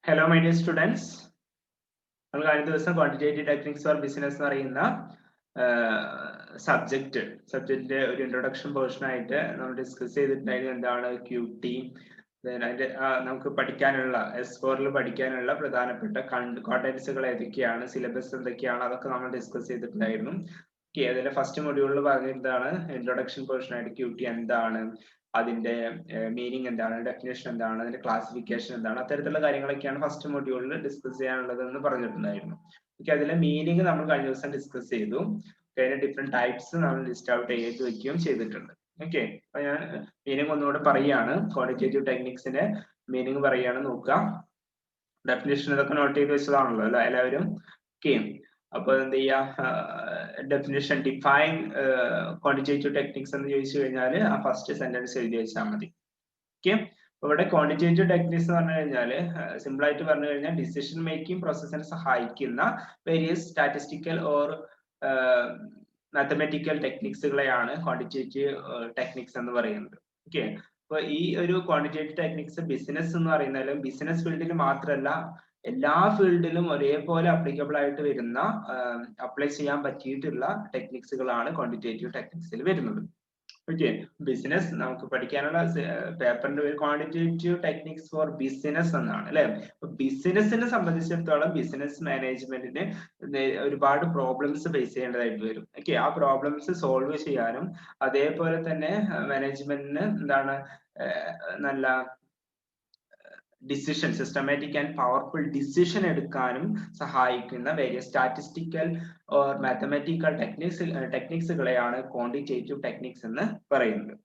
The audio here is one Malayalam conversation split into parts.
Hello, my dear students. നമ്മൾ കഴിഞ്ഞ ദിവസം ക്വാണ്ടിറ്റേറ്റീവ് ടെക്നിക്സ് ഫോർ ബിസിനസ് എന്ന് പറയുന്ന സബ്ജക്റ്റിന്റെ ഒരു ഇൻട്രൊഡക്ഷൻ പോർഷൻ ആയിട്ട് നമ്മൾ ഡിസ്കസ് ചെയ്തിട്ടുണ്ടായിരുന്നു. എന്താണ് QT, അതിന്റെ നമുക്ക് പഠിക്കാനുള്ള S4 പഠിക്കാനുള്ള പ്രധാനപ്പെട്ട കോണ്ടന്റ്സുകൾ ഏതൊക്കെയാണ്, സിലബസ് എന്തൊക്കെയാണ്, അതൊക്കെ നമ്മൾ ഡിസ്കസ് ചെയ്തിട്ടുണ്ടായിരുന്നു. അതിന്റെ ഫസ്റ്റ് മൊഡ്യൂളിൽ പറഞ്ഞിട്ടാണ് ഇൻട്രൊഡക്ഷൻ പോർഷൻ ആയിട്ട് QT എന്താണ്, അതിന്റെ മീനിങ് എന്താണ്, ഡെഫിനേഷൻ എന്താണ്, അതിന്റെ ക്ലാസിഫിക്കേഷൻ എന്താണ്, അത്തരത്തിലുള്ള കാര്യങ്ങളൊക്കെയാണ് ഫസ്റ്റ് മൊഡ്യൂളിൽ ഡിസ്കസ് ചെയ്യാനുള്ളത് എന്ന് പറഞ്ഞിട്ടുണ്ടായിരുന്നു. അതിലെ മീനിങ് നമ്മൾ കഴിഞ്ഞ ദിവസം ഡിസ്കസ് ചെയ്തു. അതിന്റെ ഡിഫറെന്റ് ടൈപ്സ് നമ്മൾ ലിസ്റ്റ് ഔട്ട് ചെയ്ത് വെക്കുകയും ചെയ്തിട്ടുണ്ട്. അപ്പൊ ഞാൻ മീനിങ് ഒന്നുകൂടെ പറയുകയാണ്. ക്വാണ്ടിറ്റേറ്റീവ് ടെക്നിക്സിന്റെ മീനിങ് പറയുകയാണ്, നോക്കുക. ഡെഫിനേഷൻ ഇതൊക്കെ നോട്ട് ചെയ്ത് വെച്ചതാണല്ലോ അല്ലെ എല്ലാവരും? അപ്പൊ എന്ത് ചെയ്യാ, ഡെഫിനിഷൻ ഡിഫൈൻ ക്വാണ്ടിറ്റേറ്റീവ് ടെക്നിക്സ് എന്ന് ചോദിച്ചു കഴിഞ്ഞാൽ ആ ഫസ്റ്റ് സെന്റൻസ് എഴുതി വെച്ചാൽ മതി. ഇവിടെ ക്വാണ്ടിറ്റേറ്റീവ് ടെക്നിക്സ് എന്ന് പറഞ്ഞു കഴിഞ്ഞാല് സിമ്പിൾ ആയിട്ട് പറഞ്ഞു കഴിഞ്ഞാൽ ഡിസിഷൻ മേക്കിംഗ് പ്രോസസ്സിനെ സഹായിക്കുന്ന വേരിയസ് സ്റ്റാറ്റിസ്റ്റിക്കൽ ഓർ മാത്തമാറ്റിക്കൽ ടെക്നിക്സുകളെയാണ് ക്വാണ്ടിറ്റേറ്റീവ് ടെക്നിക്സ് എന്ന് പറയുന്നത്. അപ്പൊ ഈ ഒരു ക്വാണ്ടിറ്റേറ്റീവ് ടെക്നിക്സ് ബിസിനസ് എന്ന് പറയുന്നതിലും ബിസിനസ് ഫീൽഡിൽ മാത്രമല്ല എല്ലാ ഫീൽഡിലും ഒരേപോലെ അപ്ലിക്കബിൾ ആയിട്ട് വരുന്ന, അപ്ലൈ ചെയ്യാൻ പറ്റിയിട്ടുള്ള ടെക്നിക്സുകളാണ് ക്വാണ്ടിറ്റേറ്റീവ് ടെക്നിക്സിൽ വരുന്നത്. ബിസിനസ് നമുക്ക് പഠിക്കാനുള്ള പേപ്പറിന്റെ പേര് ക്വാണ്ടിറ്റേറ്റീവ് ടെക്നിക്സ് ഫോർ ബിസിനസ് എന്നാണ് അല്ലെ. ബിസിനസിനെ സംബന്ധിച്ചിടത്തോളം ബിസിനസ് മാനേജ്മെന്റിന് ഒരുപാട് പ്രോബ്ലംസ് ഫേസ് ചെയ്യേണ്ടതായിട്ട് വരും. ആ പ്രോബ്ലംസ് സോൾവ് ചെയ്യാനും അതേപോലെ തന്നെ മാനേജ്മെന്റിന് എന്താണ് നല്ല decision, systematic and powerful decision എടുക്കാനും സഹായിക്കുന്ന വേരിയസ് സ്റ്റാറ്റിസ്റ്റിക്കൽ ഓർ മാത്തമാറ്റിക്കൽ ടെക്നിക്സുകളെയാണ് ക്വാണ്ടിറ്റേറ്റീവ് ടെക്നിക്സ് എന്ന് പറയുന്നത്.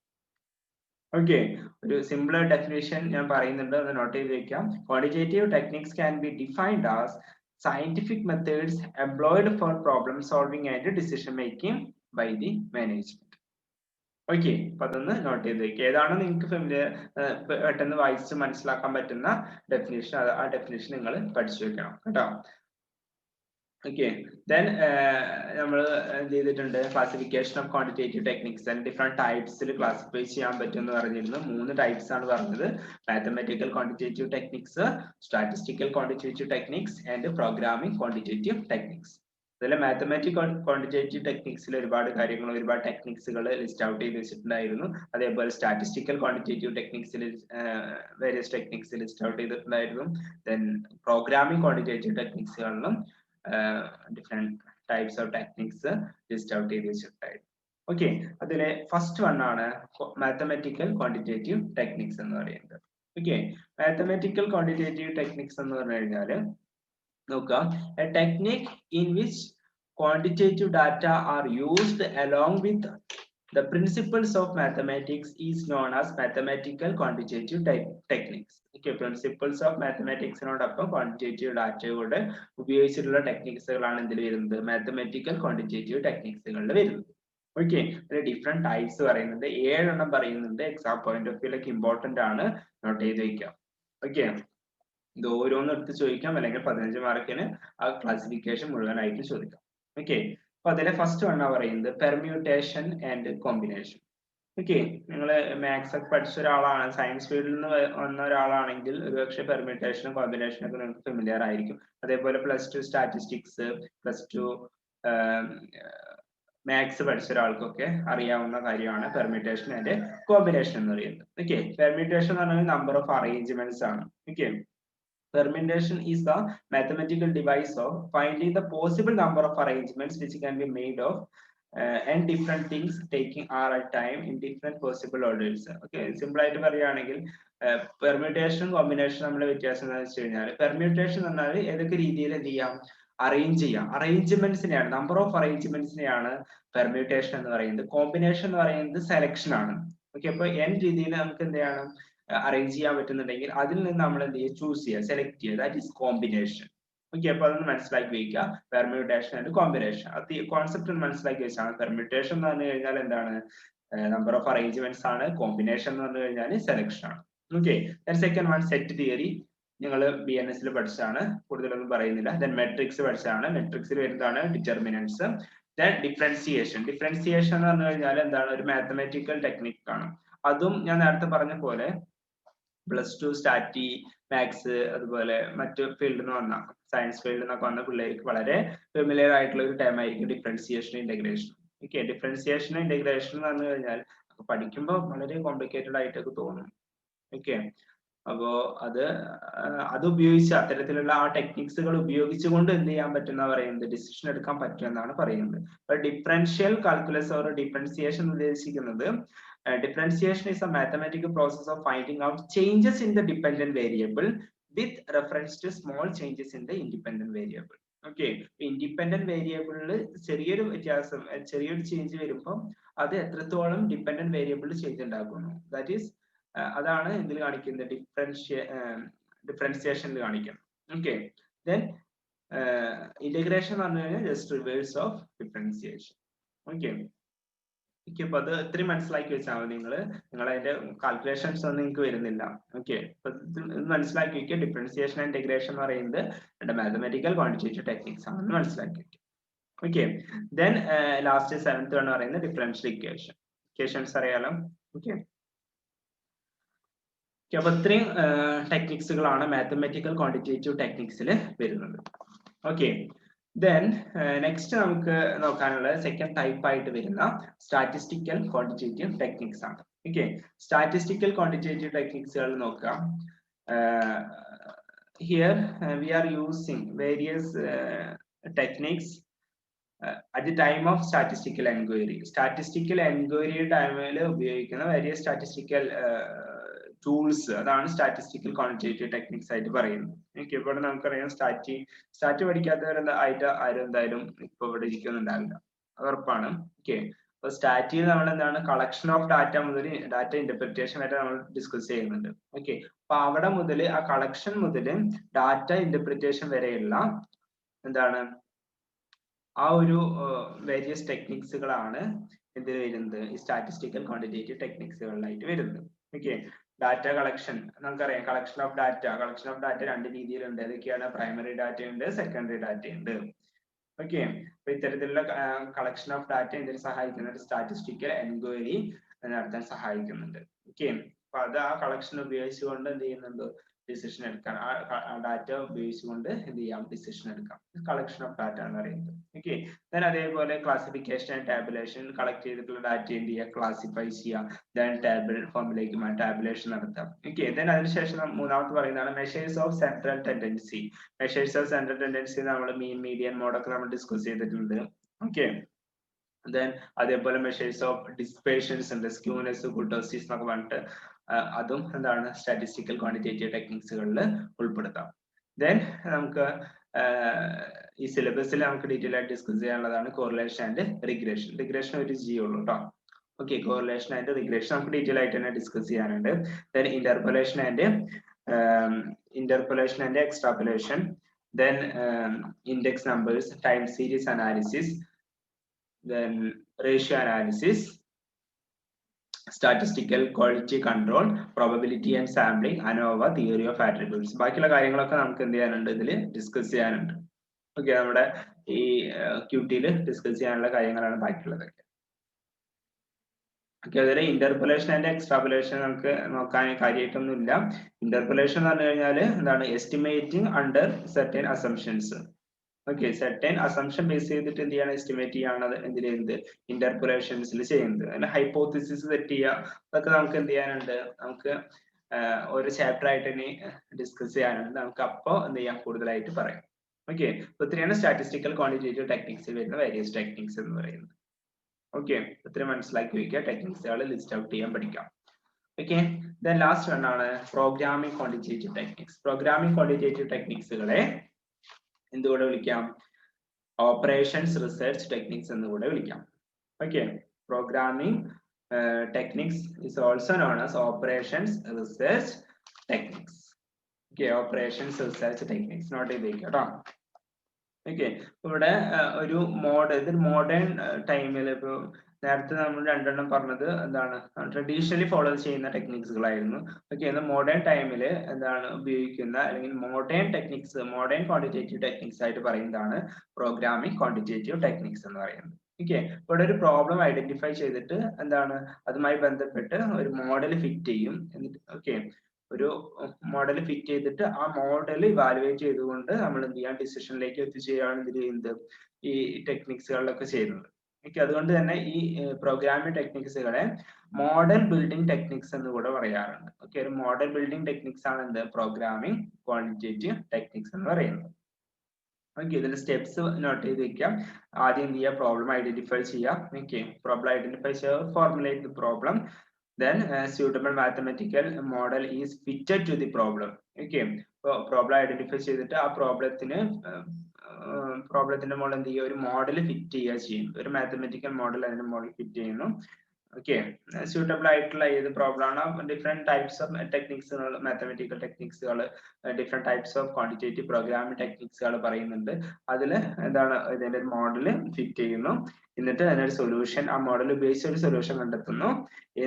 ഒരു സിമ്പിൾ ഡെഫിനിഷൻ ഞാൻ പറയുന്നുണ്ട്, അത് നോട്ട് ചെയ്ത് വെക്കാം. Quantitative techniques can be defined as scientific methods employed for problem solving and decision making by the management. അപ്പൊ അതൊന്ന് നോട്ട് ചെയ്ത് വെക്കുക. ഏതാണ് നിങ്ങൾക്ക് പെട്ടെന്ന് വായിച്ച് മനസ്സിലാക്കാൻ പറ്റുന്ന ഡെഫിനേഷൻ, ആ ഡെഫിനേഷൻ നിങ്ങൾ പഠിച്ചു വെക്കണം കേട്ടോ. ദെൻ നമ്മൾ എന്ത് ചെയ്തിട്ടുണ്ട്, classification of quantitative techniques and different ടൈപ്സിൽ ക്ലാസിഫൈ ചെയ്യാൻ പറ്റും എന്ന് പറഞ്ഞിരുന്നു. 3 ടൈപ്സ് ആണ് പറഞ്ഞത്: mathematical quantitative techniques, statistical quantitative techniques and programming quantitative techniques. അതിലെ മാത്തമാറ്റിക്കൽ ക്വാണ്ടിറ്റേറ്റീവ് ടെക്നിക്സിൽ ഒരുപാട് കാര്യങ്ങൾ, ഒരുപാട് ടെക്നിക്സുകൾ ലിസ്റ്റ് ഔട്ട് ചെയ്ത് വെച്ചിട്ടുണ്ടായിരുന്നു. അതേപോലെ സ്റ്റാറ്റിസ്റ്റിക്കൽ ക്വാണ്ടിറ്റേറ്റീവ് ടെക്നിക്സിൽ വേരിയസ് ടെക്നിക്സ് ലിസ്റ്റ് ഔട്ട് ചെയ്തിട്ടുണ്ടായിരുന്നു. ദെൻ പ്രോഗ്രാമിംഗ് ക്വാണ്ടിറ്റേറ്റീവ് ടെക്നിക്സുകളിലും different types of techniques list out ചെയ്ത് വെച്ചിട്ടുണ്ടായിരുന്നു. അതിലെ ഫസ്റ്റ് വൺ ആണ് മാത്തമാറ്റിക്കൽ ക്വാണ്ടിറ്റേറ്റീവ് ടെക്നിക്സ് എന്ന് പറയുന്നത്. മാത്തമാറ്റിക്കൽ ക്വാണ്ടിറ്റേറ്റീവ് ടെക്നിക്സ് എന്ന് പറഞ്ഞു കഴിഞ്ഞാൽ നോക്കുക, a technique in which quantitative data are used along with the principles of mathematics is known as mathematical quantitative techniques. Principles of mathematics നോടൊപ്പം ക്വാണ്ടിറ്റേറ്റീവ് ഡാറ്റയോടെ ഉപയോഗിച്ചിട്ടുള്ള ടെക്നിക്സുകളാണ് ഇതിൽ വരുന്നത്, മാത്തമാറ്റിക്കൽ ക്വാണ്ടിറ്റേറ്റീവ് ടെക്നിക്സുകളിൽ വരുന്നത്. ഡിഫറെന്റ് ടൈപ്സ് പറയുന്നുണ്ട്, 7 എണ്ണം പറയുന്നുണ്ട്. എക്സാം പോയിന്റ് ഓഫ് വ്യൂലേക്ക് ഇമ്പോർട്ടന്റ് ആണ്, നോട്ട് ചെയ്ത് വയ്ക്കാം. ഇത് ഓരോന്നും എടുത്ത് ചോദിക്കാം, അല്ലെങ്കിൽ 15 മാർക്കിന് ആ ക്ലാസിഫിക്കേഷൻ മുഴുവനായിട്ട് ചോദിക്കാം. അപ്പൊ അതിലെ ഫസ്റ്റ് വണ്ണ പറയുന്നത് പെർമ്യൂട്ടേഷൻ ആൻഡ് കോമ്പിനേഷൻ. നിങ്ങൾ മാത്സ് ഒക്കെ പഠിച്ച ഒരാളാണ്, സയൻസ് ഫീൽഡിൽ നിന്ന് വന്ന ഒരാളാണെങ്കിൽ ഒരുപക്ഷെ പെർമ്യൂട്ടേഷനും കോമ്പിനേഷനും ഒക്കെ നിങ്ങൾക്ക് ഫെമിലിയർ ആയിരിക്കും. അതേപോലെ +2 സ്റ്റാറ്റിസ്റ്റിക്സ്, +2 മാത്സ് പഠിച്ച ഒരാൾക്കൊക്കെ അറിയാവുന്ന കാര്യമാണ് പെർമ്യൂട്ടേഷൻ ആൻഡ് കോമ്പിനേഷൻ എന്ന് പറയുന്നത്. പെർമ്യൂട്ടേഷൻ എന്ന് പറഞ്ഞാൽ നമ്പർ ഓഫ് അറേഞ്ച്മെന്റ്സ് ആണ്. Permutation is the mathematical device of finding the possible number of arrangements which can be made of and different things taking r at time in different possible orders. Simple ആയിട്ട് പറയുകയാണെങ്കിൽ പെർമ്യൂട്ടേഷൻ കോമ്പിനേഷൻ നമ്മുടെ വ്യത്യാസം എന്താണെന്ന് വെച്ച് കഴിഞ്ഞാൽ, പെർമ്യൂട്ടേഷൻ എന്ന് പറഞ്ഞാൽ ഏതൊക്കെ രീതിയിൽ എന്ത് ചെയ്യാം, അറേഞ്ച് ചെയ്യാം, അറേഞ്ച്മെന്റ്സിനെയാണ്, നമ്പർ ഓഫ് അറേഞ്ച്മെന്റ്സിനെയാണ് പെർമ്യൂട്ടേഷൻ എന്ന് പറയുന്നത്. കോമ്പിനേഷൻ എന്ന് പറയുന്നത് സെലക്ഷൻ ആണ്. അപ്പൊ n രീതിയിൽ നമുക്ക് എന്ത് ചെയ്യണം, അറേഞ്ച് ചെയ്യാൻ പറ്റുന്നുണ്ടെങ്കിൽ അതിൽ നിന്ന് നമ്മൾ എന്ത് ചെയ്യുക, ചൂസ് ചെയ്യുക, സെലക്ട് ചെയ്യുക, ദാറ്റ് ഈസ് കോമ്പിനേഷൻ. അപ്പൊ അതൊന്ന് മനസ്സിലാക്കി വയ്ക്കുക, പെർമ്യൂട്ടേഷൻ ആൻഡ് കോമ്പിനേഷൻ. അത് കോൺസെപ്റ്റ് ഒന്ന് മനസ്സിലാക്കി വെച്ചാണ്. പെർമ്യൂട്ടേഷൻ എന്ന് പറഞ്ഞു കഴിഞ്ഞാൽ എന്താണ്, നമ്പർ ഓഫ് അറേഞ്ച്മെന്റ്സ് ആണ്. കോമ്പിനേഷൻ എന്ന് പറഞ്ഞു കഴിഞ്ഞാൽ സെലക്ഷൻ ആണ്. സെക്കൻഡ് വൺ സെറ്റ് തിയറി, നിങ്ങൾ BNS പഠിച്ചതാണ്, കൂടുതലൊന്നും പറയുന്നില്ല. ദെൻ മെട്രിക്സ് പഠിച്ചതാണ്, മെട്രിക്സിൽ വരുന്നതാണ് ഡിറ്റർമിനൻസ്. Then differentiation. ഡിഫറൻസിയേഷൻ എന്ന് പറഞ്ഞു കഴിഞ്ഞാൽ എന്താണ്, ഒരു മാത്തമാറ്റിക്കൽ ടെക്നിക് ആണ്. അതും ഞാൻ നേരത്തെ പറഞ്ഞ പോലെ +2 സ്റ്റാറ്റി, മാത്സ് അതുപോലെ മറ്റു ഫീൽഡിൽ നിന്ന് വന്ന സയൻസ് ഫീൽഡിൽ നിന്നൊക്കെ വന്ന പിള്ളേർക്ക് വളരെ ഫെമിലിയർ ആയിട്ടുള്ള ഒരു ടൈം ആയിരിക്കും differentiation integration. Okay, differentiation integration എന്ന് പറഞ്ഞു കഴിഞ്ഞാൽ പഠിക്കുമ്പോൾ വളരെ കോംപ്ലിക്കേറ്റഡ് ആയിട്ടൊക്കെ തോന്നും. ഓക്കെ, അപ്പോ അത് ഉപയോഗിച്ച് അത്തരത്തിലുള്ള ആ ടെക്നിക്സുകൾ ഉപയോഗിച്ചുകൊണ്ട് എന്ത് ചെയ്യാൻ പറ്റുന്ന പറയുന്നത് ഡിസിഷൻ എടുക്കാൻ പറ്റും എന്നാണ് പറയുന്നത്. അപ്പൊ ഡിഫറൻഷ്യൽ കാൽക്കുലസ് ഓർ ഡിഫറൻസിയേഷൻ ഉദ്ദേശിക്കുന്നത് differentiation is a mathematical process of finding out changes in the dependent variable with reference to small changes in the independent variable. Okay, independent variable ചെറിയൊരു വ്യത്യാസം, ചെറിയൊരു ചേഞ്ച് വരുമ്പോൾ അത് എത്രത്തോളം ഡിപെൻഡന്റ് വേരിയബിൾ ചേഞ്ച് ഉണ്ടാക്കുന്നു, ദാറ്റ് ഈസ് അതാണ് ഇതിൽ കാണിക്കുന്നത് ഡിഫറൻസിയേഷനിൽ കാണിക്കുന്നത്. ഓക്കെ, ദെൻ ഇന്റഗ്രേഷൻ എന്ന് പറഞ്ഞു കഴിഞ്ഞാൽ just reverse of differentiation. Okay, അപ്പൊ അത് ഇത്രയും മനസ്സിലാക്കി വെച്ചാൽ മതി. നിങ്ങൾ അതിന്റെ കാൽക്കുലേഷൻസ് ഒന്നും നിങ്ങൾക്ക് വരുന്നില്ല. ഓക്കെ, അപ്പൊ ഇത് മനസ്സിലാക്കി വെക്കുക. ഡിഫറൻസിയേഷൻ ആൻഡ് ഇന്റഗ്രേഷൻ എന്ന് പറയുന്നത് രണ്ട് മാത്തമാറ്റിക്കൽ ക്വാണ്ടിറ്റേറ്റീവ് ടെക്നിക്സ് ആണെന്ന് മനസ്സിലാക്കി വെക്കുക. ഓക്കെ, ദെൻ ലാസ്റ്റ് 7th എന്ന് പറയുന്നത് ഡിഫറൻഷ്യൽ ഇക്വേഷൻസ് അറിയാലോ. ഓക്കെ, അപ്പൊ ഇത്രയും ടെക്നിക്സുകളാണ് മാത്തമാറ്റിക്കൽ ക്വാണ്ടിറ്റേറ്റീവ് ടെക്നിക്സിൽ വരുന്നത്. ഓക്കെ, ദെൻ നെക്സ്റ്റ് നമുക്ക് നോക്കാനുള്ള സെക്കൻഡ് ടൈപ്പ് ആയിട്ട് വരുന്ന സ്റ്റാറ്റിസ്റ്റിക്കൽ ക്വാണ്ടിറ്റേറ്റീവ് ടെക്നിക്സ് ആണ്. ഓക്കെ, സ്റ്റാറ്റിസ്റ്റിക്കൽ ക്വാണ്ടിറ്റേറ്റീവ് ടെക്നിക്സുകൾ നോക്കാം. Here we are using various techniques at the time of statistical enquiry. Statistical enquiry ടൈമിൽ ഉപയോഗിക്കുന്ന വേരിയസ് സ്റ്റാറ്റിസ്റ്റിക്കൽ ടൂൾസ്, അതാണ് സ്റ്റാറ്റിസ്റ്റിക്കൽ ക്വാണ്ടിറ്റേറ്റീവ് ടെക്നിക്സ് ആയിട്ട് പറയുന്നത്. ഓക്കെ, ഇവിടെ നമുക്കറിയാം സ്റ്റാറ്റ് പഠിക്കാത്തവരായിട്ട് ആരും എന്തായാലും ഇപ്പൊ ഇവിടെ ഇരിക്കുന്നുണ്ടാവില്ല, അത് ഉറപ്പാണ്. ഓക്കെ, അപ്പൊ സ്റ്റാറ്റിൽ നമ്മൾ എന്താണ് കളക്ഷൻ ഓഫ് ഡാറ്റ മുതൽ ഡാറ്റ ഇന്റർപ്രിറ്റേഷൻ വരെ നമ്മൾ ഡിസ്കസ് ചെയ്യുന്നുണ്ട്. ഓക്കെ, അപ്പൊ അവിടെ മുതൽ ആ കളക്ഷൻ മുതൽ ഡാറ്റ ഇന്റർപ്രിറ്റേഷൻ വരെയുള്ള എന്താണ് ആ ഒരു വേരിയസ് ടെക്നിക്സുകളാണ് എന്തിൽ വരുന്നത്, ഈ സ്റ്റാറ്റിസ്റ്റിക്കൽ ക്വാണ്ടിറ്റേറ്റീവ് ടെക്നിക്സുകളിലായിട്ട് വരുന്നത്. ഓക്കെ, ഡാറ്റ കളക്ഷൻ നമുക്കറിയാം. കളക്ഷൻ ഓഫ് ഡാറ്റ രണ്ട് രീതിയിലുണ്ട്. ഏതൊക്കെയാണ്? പ്രൈമറി ഡാറ്റ ഉണ്ട്, സെക്കൻഡറി ഡാറ്റ ഉണ്ട്. ഓക്കെ, അപ്പൊ ഇത്തരത്തിലുള്ള കളക്ഷൻ ഓഫ് ഡാറ്റ ഇതിന് സഹായിക്കുന്നുണ്ട്, സ്റ്റാറ്റിസ്റ്റിക്കൽ എൻക്വയറി നടത്താൻ സഹായിക്കുന്നുണ്ട്. ഓക്കെ, അപ്പൊ അത് ആ കളക്ഷൻ ഉപയോഗിച്ചുകൊണ്ട് എന്ത് ചെയ്യുന്നുണ്ട്, ഡിസിഷൻ എടുക്കാൻ, ആ ഡാറ്റ ഉപയോഗിച്ചുകൊണ്ട് എന്ത് ചെയ്യാം, ഡിസിഷൻ എടുക്കാം. കളക്ഷൻ ഓഫ് ഡാറ്റ എന്ന് പറയുന്നത്. ഓക്കെ, ദെൻ അതേപോലെ ക്ലാസിഫിക്കേഷൻ ആൻഡ് ടാബുലേഷൻ, കളക്ട് ചെയ്തിട്ടുള്ള ഡാറ്റ എന്ത് ചെയ്യുക, ക്ലാസിഫൈ ചെയ്യുക, ദെൻ ടേബിൾ ഫോമിലേക്ക് ടാബുലേഷൻ നടത്താം. ഓക്കെ, ദെൻ അതിനുശേഷം മൂന്നാമത്തെ പറയുന്നതാണ് measures of central tendency. Measures of central tendency നമ്മൾ മീൻ, മീഡിയൻ, മോഡൊക്കെ നമ്മൾ ഡിസ്കസ് ചെയ്തിട്ടുണ്ട്. ഓക്കെ, ദെൻ അതേപോലെ മെഷേഴ്സ് ഓഫ് ഡിസ്പേഷൻസ് ഉണ്ട്, സ്ക്യൂനെസ്, കുർട്ടോസിസ് എന്നൊക്കെ പറഞ്ഞിട്ട് അതും എന്താണ് സ്റ്റാറ്റിസ്റ്റിക്കൽ ക്വാണ്ടിറ്റേറ്റീവ് ടെക്നിക്സുകളിൽ ഉൾപ്പെടുത്താം. ദെൻ നമുക്ക് ഈ സിലബസിൽ നമുക്ക് ഡീറ്റെയിൽ ആയിട്ട് ഡിസ്കസ് ചെയ്യാനുള്ളതാണ് കോറിലേഷൻ ആൻഡ് റിഗ്രഷൻ. റിഗ്രഷൻ ഒരു ജി ഉള്ളൂ കേട്ടോ. ഓക്കെ, കോറിലേഷൻ ആൻഡ് റിഗ്രഷൻ നമുക്ക് ഡീറ്റെയിൽ ആയിട്ട് തന്നെ ഡിസ്കസ് ചെയ്യാനുണ്ട്. Then interpolation and extrapolation, then index numbers, time series analysis, then ratio analysis, statistical quality control, probability and sampling, ANOVA, theory of attributes. ബാക്കിയുള്ള കാര്യങ്ങളൊക്കെ നമുക്ക് എന്ത് ചെയ്യാനുണ്ട്, ഇതിൽ ഡിസ്കസ് ചെയ്യാനുണ്ട്. ഓക്കെ, നമ്മുടെ ഈ ക്യൂട്ടിയിൽ ഡിസ്കസ് ചെയ്യാനുള്ള കാര്യങ്ങളാണ് ബാക്കിയുള്ളതൊക്കെ. ഓക്കെ, അതുപോലെ ഇന്റർപോളേഷൻ ആൻഡ് എക്സ്ട്രാപോളേഷൻ നമുക്ക് നോക്കാൻ കാര്യമായിട്ടൊന്നുമില്ല. ഇന്റർപോളേഷൻ എന്ന് പറഞ്ഞു കഴിഞ്ഞാൽ എന്താണ്, estimating under certain assumptions. Okay, certain assumption base ചെയ്തിട്ട് എന്ത് ചെയ്യാണ്, എസ്റ്റിമേറ്റ് ചെയ്യാണ് എന്ത് ഇന്റർപോളേഷൻസിൽ ചെയ്യുന്നത്. അതിന്റെ ഹൈപ്പോത്തിസിസ് സെറ്റ് ചെയ്യുക, അതൊക്കെ നമുക്ക് എന്ത് ചെയ്യാനുണ്ട്, നമുക്ക് ഒരു ചാപ്റ്റർ ആയിട്ട് തന്നെ ഡിസ്കസ് ചെയ്യാനുണ്ട്. നമുക്ക് അപ്പോൾ എന്ത് ചെയ്യാം, കൂടുതലായിട്ട് പറയാം. ഓക്കെ, അപ്പൊ ഇത്രയാണ് സ്റ്റാറ്റിസ്റ്റിക്കൽ ക്വാണ്ടിറ്റേറ്റീവ് ടെക്നിക്സിൽ വരുന്ന വേരിയസ് ടെക്നിക്സ് എന്ന് പറയുന്നത്. ഓക്കെ, ഇത്രയും മനസ്സിലാക്കി വയ്ക്കുക. ടെക്നിക്സുകൾ ലിസ്റ്റ് ഔട്ട് ചെയ്യാൻ പഠിക്കാം. ഓക്കെ, ദെൻ ലാസ്റ്റ് ആണ് programming quantitative techniques. Programming quantitative ടെക്നിക്സുകളെ എന്തുകൂടെ വിളിക്കാം, ഓപ്പറേഷൻസ് റിസർച്ച് ടെക്നിക്സ് എന്നുകൂടെ വിളിക്കാം. Okay, programming techniques is also known as operations research techniques. Okay, operations research techniques note ചെയ്തേക്കാം കേട്ടോ. ഓക്കെ, ഇവിടെ ഒരു മോഡേൺ ടൈമിൽ ഇപ്പൊ നേരത്തെ നമ്മൾ രണ്ടെണ്ണം പറഞ്ഞത് എന്താണ്, ട്രഡീഷണലി ഫോളോ ചെയ്യുന്ന ടെക്നിക്സുകളായിരുന്നു. ഓക്കെ, എന്നാൽ മോഡേൺ ടൈമിൽ എന്താണ് ഉപയോഗിക്കുന്ന, അല്ലെങ്കിൽ modern techniques, modern quantitative techniques ആയിട്ട് പറയുന്നതാണ് പ്രോഗ്രാമിംഗ് ക്വാണ്ടിറ്റേറ്റീവ് ടെക്നിക്സ് എന്ന് പറയുന്നത്. ഓക്കെ, ഇവിടെ ഒരു പ്രോബ്ലം ഐഡന്റിഫൈ ചെയ്തിട്ട് എന്താണ് അതുമായി ബന്ധപ്പെട്ട് ഒരു മോഡൽ ഫിറ്റ് ചെയ്യും. എന്നിട്ട് ഓക്കെ, ഒരു മോഡൽ ഫിറ്റ് ചെയ്തിട്ട് ആ മോഡൽ ഇവാലുവേറ്റ് ചെയ്തുകൊണ്ട് നമ്മൾ എന്ത് ചെയ്യാം ഡിസിഷനിലേക്ക് എത്തിച്ചേരാണ് ഇതിൽ ചെയ്യുന്നത് ഈ ടെക്നിക്സുകളിലൊക്കെ ചെയ്യുന്നത്. ഓക്കെ, അതുകൊണ്ട് തന്നെ ഈ പ്രോഗ്രാമിംഗ് ടെക്നിക്സുകളെ മോഡൽ ബിൽഡിംഗ് ടെക്നിക്സ് എന്ന് കൂടെ പറയാറുണ്ട്. ഓക്കെ, ഒരു മോഡൽ ബിൽഡിംഗ് ടെക്നിക്സ് ആണ് എന്ത് പ്രോഗ്രാമിംഗ് ക്വാണ്ടിറ്റേറ്റീവ് ടെക്നിക്സ് എന്ന് പറയുന്നത്. ഓക്കെ, ഇതിന്റെ സ്റ്റെപ്സ് നോട്ട് ചെയ്ത് വെക്കാം. ആദ്യം എന്ത് ചെയ്യുക, പ്രോബ്ലം ഐഡന്റിഫൈ ചെയ്യാം. ഓക്കെ, പ്രോബ്ലം ഐഡന്റിഫൈ ചെയ്യുക, formulate the problem, then suitable mathematical model is fitted to the problem. Okay, so problem identify ചെയ്തിട്ട് ആ പ്രോബ്ലത്തിന്റെ മുകളിൽ എന്ത് ചെയ്യുക, ഒരു മോഡൽ ഫിറ്റ് ചെയ്യുക ചെയ്യും. ഒരു മാത്തമാറ്റിക്കൽ മോഡൽ അതിന്റെ മോഡൽ ഫിറ്റ് ചെയ്യുന്നു. ഓക്കെ, സ്യൂട്ടബിൾ ആയിട്ടുള്ള ഏത് പ്രോബ്ലം ആണ്, ഡിഫറെന്റ് ടൈപ്സ് ഓഫ് ടെക്നിക്സുകൾ, മാത്തമാറ്റിക്കൽ ടെക്നിക്സുകൾ, different types of quantitative programming ടെക്നിക്സുകൾ പറയുന്നുണ്ട്. അതിൽ എന്താണ് ഇതിന്റെ മോഡൽ ഫിറ്റ് ചെയ്യുന്നു, എന്നിട്ട് അതിനൊരു സൊല്യൂഷൻ, ആ മോഡൽ ഉപയോഗിച്ച് ഒരു സൊല്യൂഷൻ കണ്ടെത്തുന്നു,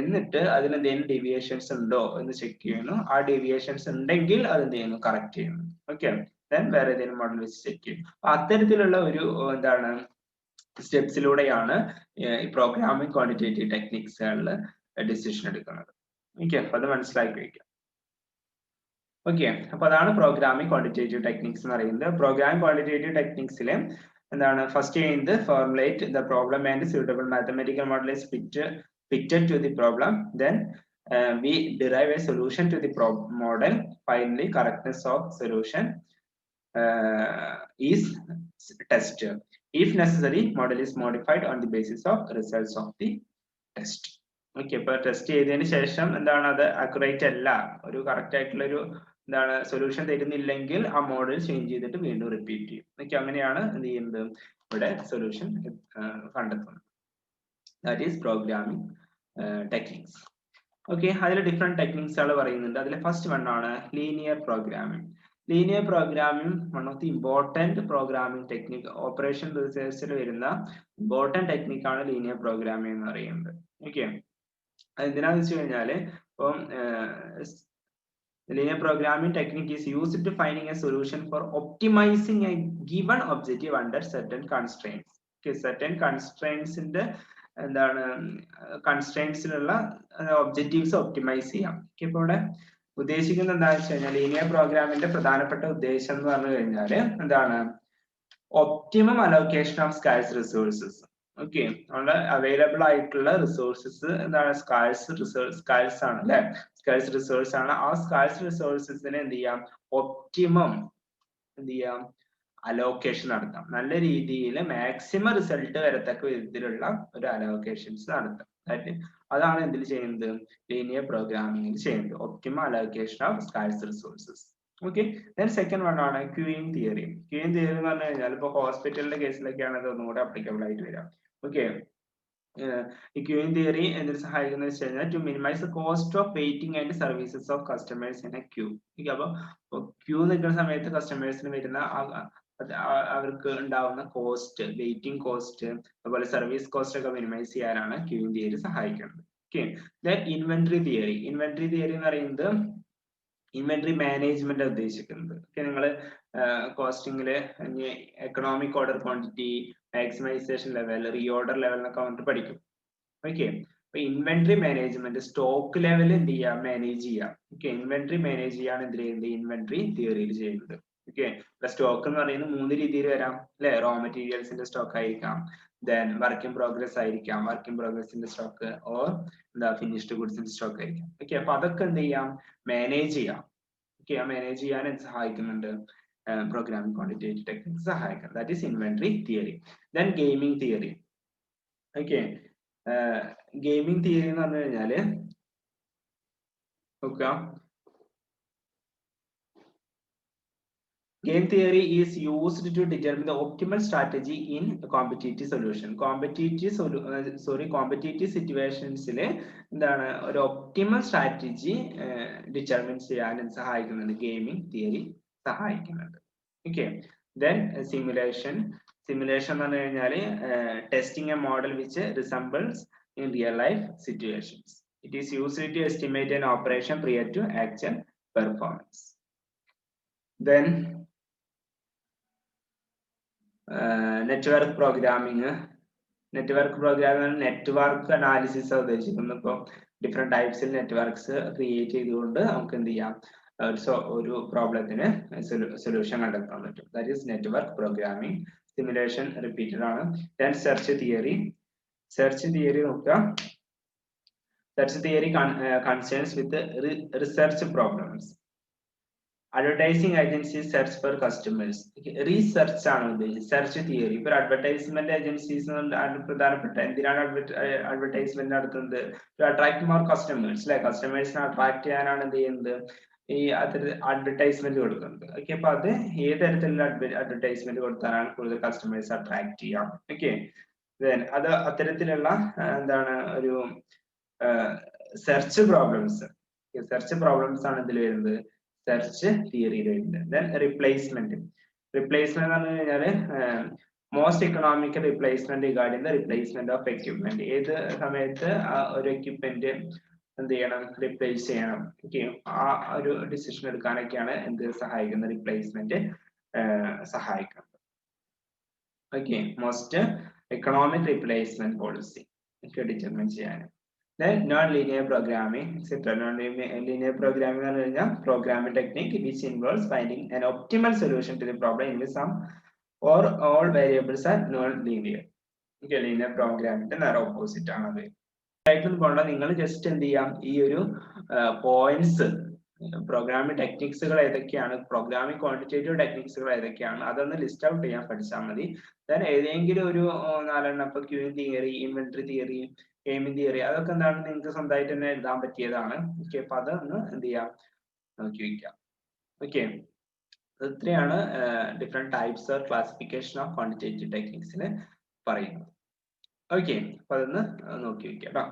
എന്നിട്ട് അതിൽ എന്തെങ്കിലും ഡീവിയേഷൻസ് ഉണ്ടോ എന്ന് ചെക്ക് ചെയ്യുന്നു. ആ ഡീവിയേഷൻസ് ഉണ്ടെങ്കിൽ അത് എന്ത് ചെയ്യുന്നു, കറക്റ്റ് ചെയ്യുന്നു. ഓക്കെ, ദെൻ വേറെ ഏതെങ്കിലും മോഡൽ വെച്ച് ചെക്ക് ചെയ്യും. അത്തരത്തിലുള്ള ഒരു എന്താണ് സ്റ്റെപ്സിലൂടെയാണ് ഈ പ്രോഗ്രാമിംഗ് ക്വാണ്ടിറ്റേറ്റീവ് ടെക്നിക്സുകളിൽ ഡിസിഷൻ എടുക്കുന്നത്. ഓക്കെ, അപ്പൊ അത് മനസ്സിലാക്കി വയ്ക്കാം. ഓക്കെ, അപ്പൊ അതാണ് പ്രോഗ്രാമിംഗ് ക്വാണ്ടിറ്റേറ്റീവ് ടെക്നിക്സ് എന്ന് പറയുന്നത്. പ്രോഗ്രാമിംഗ് ക്വാണ്ടിറ്റേറ്റീവ് ടെക്നിക്സിൽ എന്താണ് ഫസ്റ്റ് ചെയ്യുന്നത്, formulate the problem and suitable mathematical model is fitted to the problem, then we derive a solution to the model. Finally, correctness of solution is tested. If necessary, model is modified on the basis of results of the test. Okay, ഇപ്പൊ ടെസ്റ്റ് ചെയ്തതിന് ശേഷം എന്താണ് അത് അക്യുറേറ്റ് അല്ല, ഒരു കറക്റ്റ് ആയിട്ടുള്ള ഒരു എന്താണ് സൊല്യൂഷൻ തരുന്നില്ലെങ്കിൽ ആ മോഡൽ ചേഞ്ച് ചെയ്തിട്ട് വീണ്ടും റിപ്പീറ്റ് ചെയ്യും. ഓക്കെ, അങ്ങനെയാണ് എന്ത് ചെയ്യുന്നത്, ഇവിടെ സൊല്യൂഷൻ കണ്ടെത്തുന്നത്. That is programming techniques. Okay, അതിൽ ഡിഫറെന്റ് ടെക്നിക്സുകൾ പറയുന്നുണ്ട്. അതിൽ ഫസ്റ്റ് വൺ ആണ് linear programming. Linear programming one of the important programming technique, operation റിസർച്ചിൽ വരുന്ന ഇമ്പോർട്ടന്റ് ടെക്നിക് ആണ് ലീനിയർ പ്രോഗ്രാമിംഗ് എന്ന് പറയുന്നത്. ഓക്കെ, എന്തിനാന്ന് വെച്ച് കഴിഞ്ഞാല് ഇപ്പം linear programming technique is used to finding a solution for optimizing a given objective under certain constraints. Okay, certain constraints ന്റെ എന്താണ് കൺസ്ട്രെയിൻസിലുള്ള ഒബ്ജക്റ്റീവ്സ് ഒപ്റ്റിമൈസ് ചെയ്യാം. ഓക്കെ, ഇപ്പൊ ഇവിടെ ഉദ്ദേശിക്കുന്നത് എന്താണെന്ന് വെച്ച് കഴിഞ്ഞാൽ ലീനിയർ പ്രോഗ്രാമിന്റെ പ്രധാനപ്പെട്ട ഉദ്ദേശം എന്ന് പറഞ്ഞു കഴിഞ്ഞാൽ എന്താണ്, optimum allocation of scarce resources. Okay, നമ്മുടെ അവൈലബിൾ ആയിട്ടുള്ള റിസോഴ്സസ് എന്താണ്, സ്കാഴ്സ് ആണ് അല്ലെ, സ്കാഴ്സ് റിസോഴ്സ് ആണ്. ആ സ്കാഴ്സ് റിസോഴ്സസിനെ എന്ത് ചെയ്യാം, ഒപ്റ്റിമം എന്ത് ചെയ്യാം, അലോക്കേഷൻ നടത്താം. നല്ല രീതിയിൽ മാക്സിമം റിസൾട്ട് വരത്തക്ക വിധത്തിലുള്ള ഒരു അലോക്കേഷൻസ് നടത്താം. അതാണ് എന്തിൽ ചെയ്യുന്നത്, ലീനിയർ പ്രോഗ്രാമിംഗിൽ ചെയ്യുന്നത്, optimum allocation of scarce resources. Okay, then second one ആണ് ക്യൂയിങ് തിയറി. ക്യൂയിങ് തിയറി എന്ന് പറഞ്ഞു കഴിഞ്ഞാൽ ഇപ്പൊ ഹോസ്പിറ്റലിന്റെ കേസിലൊക്കെയാണ് ഇത് ഒന്നും കൂടെ അപ്ലിക്കബിൾ ആയിട്ട് വരാം. ഓക്കെ, ഈ ക്യൂയിങ് തിയറി എന്തിനു സഹായിക്കുന്നത് വെച്ച് കഴിഞ്ഞാൽ to minimise the cost of waiting and services of customers in a queue. അപ്പൊ ക്യൂ നിൽക്കുന്ന സമയത്ത് കസ്റ്റമേഴ്സിന് വരുന്ന അവർക്ക് ഉണ്ടാവുന്ന കോസ്റ്റ്, വെയിറ്റിംഗ് കോസ്റ്റ്, അതുപോലെ സർവീസ് കോസ്റ്റ് ഒക്കെ മിനിമൈസ് ചെയ്യാനാണ് ക്യൂയിങ് തിയറി സഹായിക്കുന്നത്. Okay, then inventory theory. Inventory theory എന്ന് പറയുന്നത് ഇൻവെന്ററി മാനേജ്മെന്റ് ഉദ്ദേശിക്കുന്നത്. ഓക്കെ, നിങ്ങൾ കോസ്റ്റിംഗില് economic order quantity, maximisation level, reorder level എന്നൊക്കെ വന്നിട്ട് പഠിക്കും. ഓക്കെ, അപ്പൊ ഇൻവെന്ററി മാനേജ്മെന്റ് സ്റ്റോക്ക് ലെവൽ എന്ത് ചെയ്യാം, മാനേജ് ചെയ്യാം. ഓക്കെ, ഇൻവെന്ററി മാനേജ് ചെയ്യാണ് എന്ത് ചെയ്യുന്നത്, ഇൻവെന്ററി തിയറിയിൽ ചെയ്യുന്നത്. ഓക്കെ, സ്റ്റോക്ക് എന്ന് പറയുന്നത് 3 രീതിയിൽ വരാം അല്ലെ, റോ മെറ്റീരിയൽസിന്റെ സ്റ്റോക്ക് ആയിരിക്കാം, ദെൻ വർക്ക് ഇൻ പ്രോഗ്രസ് ആയിരിക്കാം, വർക്ക് ഇൻ പ്രോഗ്രസിന്റെ സ്റ്റോക്ക്, ഓർ എന്താ ഫിനിഷ്ഡ് ഗുഡ്സിന്റെ സ്റ്റോക്ക് ആയിരിക്കാം. ഓക്കെ, അപ്പൊ അതൊക്കെ എന്ത് ചെയ്യാം, മാനേജ് ചെയ്യാം. ഓക്കെ, ആ മാനേജ് ചെയ്യാൻ എന്ത് സഹായിക്കുന്നുണ്ട്, പ്രോഗ്രാമിംഗ് ക്വാണ്ടിറ്റേറ്റീവ് ടെക്നിക്സ് സഹായിക്കുന്നത്. That is inventory theory. Then gaming theory. Okay, gaming theory എന്ന് പറഞ്ഞു കഴിഞ്ഞാല് നോക്കാം, game theory is used to determine the optimal strategy in competitive solution. Competitive situations എന്താണ് ഒരു ഒപ്റ്റിമൽ സ്ട്രാറ്റജി ഡിറ്റർമിൻ ചെയ്യാൻ സഹായിക്കുന്നുണ്ട്, ഗെയിമിംഗ് തിയറി സഹായിക്കുന്നുണ്ട്. Okay, then simulation. സിമുലേഷൻ എന്ന് പറഞ്ഞു കഴിഞ്ഞാൽ testing A model which resembles in real life situations. It is used to estimate an operation prior to actual performance. Then network programming. Network programming network analysis ഉദ്ദേശിക്കുന്നത്. ഇപ്പോൾ ഡിഫറെന്റ് ടൈപ്സിൽ നെറ്റ്വർക്ക്സ് ക്രിയേറ്റ് ചെയ്തുകൊണ്ട് നമുക്ക് എന്ത് ചെയ്യാം, ഒരു പ്രോബ്ലത്തിന് സൊല്യൂഷൻ കണ്ടെത്താൻ പറ്റും. That is network programming. Simulation repeated ആണ്. Then search theory. Search theory നോക്കുക. Search theory concerns with research problems. Advertising agencies search for customers. Research ആണ് ഉദ്ദേശിച്ചത്. സെർച്ച് തിയറി ഇപ്പൊ അഡ്വർടൈസ്മെന്റ് ഏജൻസീസ് പ്രധാനപ്പെട്ട എന്തിനാണ് അഡ്വർടൈസ്മെന്റ് നടത്തുന്നത്? ടു അട്രാക്ട് മോർ കസ്റ്റമേഴ്സ് അല്ലെ. കസ്റ്റമേഴ്സിനെ അട്രാക്ട് ചെയ്യാനാണ് എന്ത് ചെയ്യുന്നത്, ഈ അഡ്വർടൈസ്മെന്റ് കൊടുക്കുന്നത്. ഓക്കെ, അപ്പൊ അത് ഏത് തരത്തിലുള്ള അഡ്വർടൈസ്മെന്റ് കൊടുത്താലാണ് കൂടുതൽ കസ്റ്റമേഴ്സ് അട്രാക്ട് ചെയ്യാം. ഓക്കെ, അത് അത്തരത്തിലുള്ള എന്താണ് ഒരു സെർച്ച് പ്രോബ്ലംസ് ആണ് ഇതിൽ വരുന്നത്, സെർച്ച് തിയറിയിൽ വരുന്നത്. Then replacement. റിപ്ലേസ്മെന്റ് എന്ന് പറഞ്ഞു കഴിഞ്ഞാല് most economical replacement regarding the replacement of equipment. ഏത് സമയത്ത് ഒരു എക്യുപ്മെന്റ് എന്ത് ചെയ്യണം, റിപ്ലേസ് ചെയ്യണം. ഓക്കെ, ആ ഒരു ഡിസിഷൻ എടുക്കാനൊക്കെയാണ് എന്ത് സഹായിക്കുന്നത്, റിപ്ലേസ്മെന്റ് സഹായിക്കുന്നത്. Okay, most economic replacement policy ഒക്കെ ഡിറ്റർമിൻ ചെയ്യാൻ. Non linear programming etcetera. Non linear programming എന്ന് പറഞ്ഞാൽ programming technique which involves finding an optimal solution to the problem in which some or all variables are non linear. Okay, linear പ്രോഗ്രാമിന്റെ നേരെ ഓപ്പോസിറ്റ് ആണ് അത്. ആയിട്ടൊന്നും പോകണ്ട, നിങ്ങൾ ജസ്റ്റ് എന്ത് ചെയ്യാം, ഈ ഒരു പോയിന്റ്സ് പ്രോഗ്രാമിംഗ് ടെക്നിക്സുകൾ ഏതൊക്കെയാണ്, പ്രോഗ്രാമിംഗ് ക്വാണ്ടിറ്റേറ്റീവ് ടെക്നിക്സുകൾ ഏതൊക്കെയാണ്, അതൊന്ന് ലിസ്റ്റ് ഔട്ട് ചെയ്യാൻ പഠിച്ചാൽ മതി. ദെൻ ഏതെങ്കിലും ഒരു 4 എണ്ണം, ഇപ്പൊ queuing theory, inventory theory, gaming theory, അതൊക്കെ എന്താണ് നിങ്ങൾക്ക് സ്വന്തമായിട്ട് തന്നെ എഴുതാൻ പറ്റിയതാണ്. ഓക്കെ, അപ്പൊ അതൊന്ന് എന്ത് ചെയ്യാം, നോക്കി വെക്കാം. ഓക്കെ, ഇത്രയാണ് different types of classification of quantitative ടെക്നിക്സിന് പറയുന്നത്. ഓക്കെ, അപ്പൊ അതൊന്ന് നോക്കി വെക്കാം കേട്ടോ.